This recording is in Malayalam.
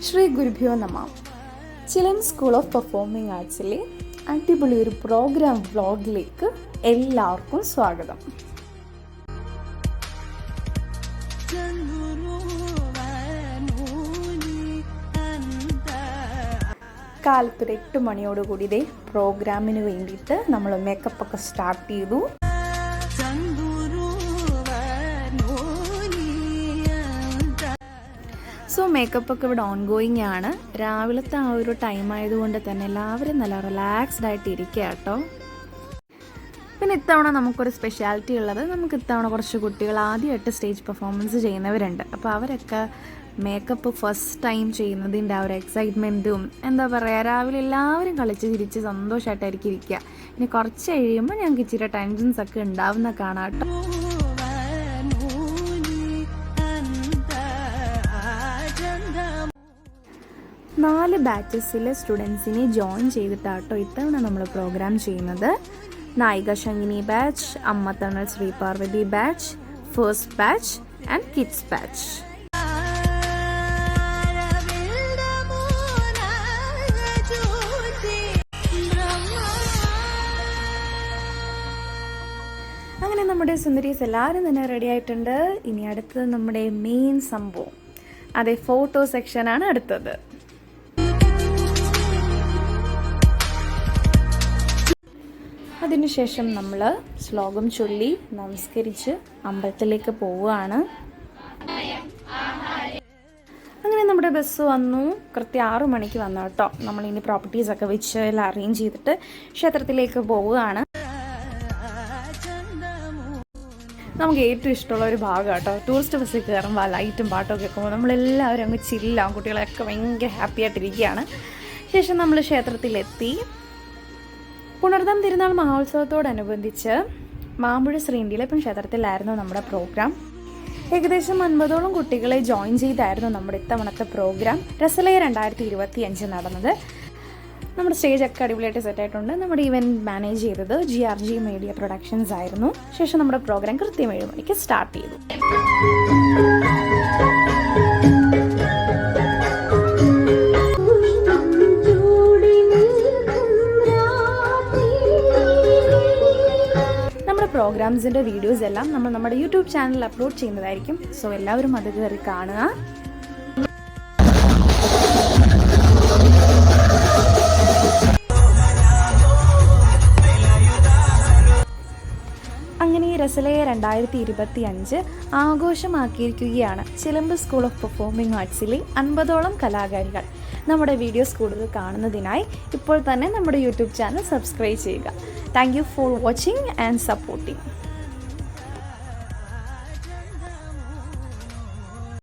ശ്രീ ഗുരുഭ്യോ നമ. ചിലമ്പ് സ്കൂൾ ഓഫ് പെർഫോമിംഗ് ആർട്സിലെ അടിപൊളി ഒരു പ്രോഗ്രാം വ്ളോഗിലേക്ക് എല്ലാവർക്കും സ്വാഗതം. കാലത്തൊരു 8 മണിയോടുകൂടി ഇതേ പ്രോഗ്രാമിന് വേണ്ടിയിട്ട് നമ്മൾ മേക്കപ്പ് ഒക്കെ സ്റ്റാർട്ട് ചെയ്തു. സോ മേക്കപ്പ് ഒക്കെ ഇവിടെ ഓൺഗോയിങ് ആണ്. രാവിലത്തെ ആ ഒരു ടൈം ആയതുകൊണ്ട് തന്നെ എല്ലാവരും നല്ല റിലാക്സ്ഡ് ആയിട്ട് ഇരിക്കുക കേട്ടോ. പിന്നെ ഇത്തവണ നമുക്കൊരു സ്പെഷ്യാലിറ്റി ഉള്ളത്, നമുക്ക് ഇത്തവണ കുറച്ച് കുട്ടികൾ ആദ്യമായിട്ട് സ്റ്റേജ് പെർഫോമൻസ് ചെയ്യുന്നവരുണ്ട്. അപ്പോൾ അവരൊക്കെ മേക്കപ്പ് ഫസ്റ്റ് ടൈം ചെയ്യുന്നതിൻ്റെ ആ ഒരു എക്സൈറ്റ്മെൻറ്റും എന്താ പറയുക, രാവിലെ എല്ലാവരും കളിച്ച് ചിരിച്ച് സന്തോഷമായിട്ടായിരിക്കും ഇരിക്കുക. ഇനി കുറച്ച് കഴിയുമ്പോൾ ഞങ്ങൾക്ക് ഇച്ചിരി ടെൻഷൻസ് ഒക്കെ ഉണ്ടാവുന്ന കാണാം കേട്ടോ. 4 ബാച്ചസിലെ സ്റ്റുഡൻസിനെ ജോയിൻ ചെയ്തിട്ടാട്ടോ ഇത്തവണ നമ്മൾ പ്രോഗ്രാം ചെയ്യുന്നത്. നായിക ശങ്കിനി ബാച്ച്, അമ്മ Thanal Shri Parvathi batch, first batch and kids batch. അങ്ങനെ നമ്മുടെ സുന്ദരീസ് എല്ലാവരും തന്നെ റെഡി ആയിട്ടുണ്ട്. ഇനി അടുത്തത് നമ്മുടെ മെയിൻ സംഭവം, അതെ ഫോട്ടോ സെക്ഷനാണ് അടുത്തത്. അതിനുശേഷം നമ്മൾ ശ്ലോകം ചൊല്ലി നമസ്കരിച്ച് അമ്പലത്തിലേക്ക് പോവുകയാണ്. അങ്ങനെ നമ്മുടെ ബസ് വന്നു. കൃത്യം 6 മണിക്ക് വന്നു കേട്ടോ. നമ്മളിനി പ്രോപ്പർട്ടീസൊക്കെ വെച്ച് എല്ലാം അറേഞ്ച് ചെയ്തിട്ട് ക്ഷേത്രത്തിലേക്ക് പോവുകയാണ്. നമുക്ക് ഏറ്റവും ഇഷ്ടമുള്ള ഒരു ഭാഗം കേട്ടോ, ടൂറിസ്റ്റ് ബസ്സിൽ കയറുമ്പോൾ ആ ലൈറ്റും പാട്ടൊക്കെ കേൾക്കുമ്പോൾ നമ്മളെല്ലാവരും അങ്ങ് ചില്ലാവും. കുട്ടികളൊക്കെ ഭയങ്കര ഹാപ്പി ആയിട്ടിരിക്കുകയാണ്. ശേഷം നമ്മൾ ക്ഷേത്രത്തിലെത്തി. പുണർദം തിരുനാൾ മഹോത്സവത്തോടനുബന്ധിച്ച് മാമ്പുഴ ശ്രീണ്ടിയിലപ്പം ക്ഷേത്രത്തിലായിരുന്നു നമ്മുടെ പ്രോഗ്രാം. ഏകദേശം 50ഓളം കുട്ടികളെ ജോയിൻ ചെയ്തായിരുന്നു നമ്മുടെ ഇത്തവണത്തെ പ്രോഗ്രാം. രസലയ 2025 നടന്നത്. നമ്മുടെ സ്റ്റേജൊക്കെ അടിപൊളിയായിട്ട് സെറ്റായിട്ടുണ്ട്. നമ്മുടെ ഇവൻറ്റ് മാനേജ് ചെയ്തത് GRG മീഡിയ പ്രൊഡക്ഷൻസ് ആയിരുന്നു. ശേഷം നമ്മുടെ പ്രോഗ്രാം കൃത്യം 7 മണിക്ക് സ്റ്റാർട്ട് ചെയ്തു. പ്രോഗ്രാംസിൻ്റെ വീഡിയോസ് എല്ലാം നമ്മൾ നമ്മുടെ യൂട്യൂബ് ചാനലിൽ അപ്ലോഡ് ചെയ്യുന്നതായിരിക്കും. സോ എല്ലാവരും അത് കയറി കാണുക. അങ്ങനെ ഈ രസലയ 2025 ആഘോഷമാക്കിയിരിക്കുകയാണ് ചിലമ്പ് സ്കൂൾ ഓഫ് പെർഫോമിംഗ് ആർട്സിലെ 50ഓളം കലാകാരികൾ. നമ്മുടെ വീഡിയോസ് കൂടുതൽ കാണുന്നതിനായി ഇപ്പോൾ തന്നെ നമ്മുടെ യൂട്യൂബ് ചാനൽ സബ്സ്ക്രൈബ് ചെയ്യുക. Thank you for watching and supporting.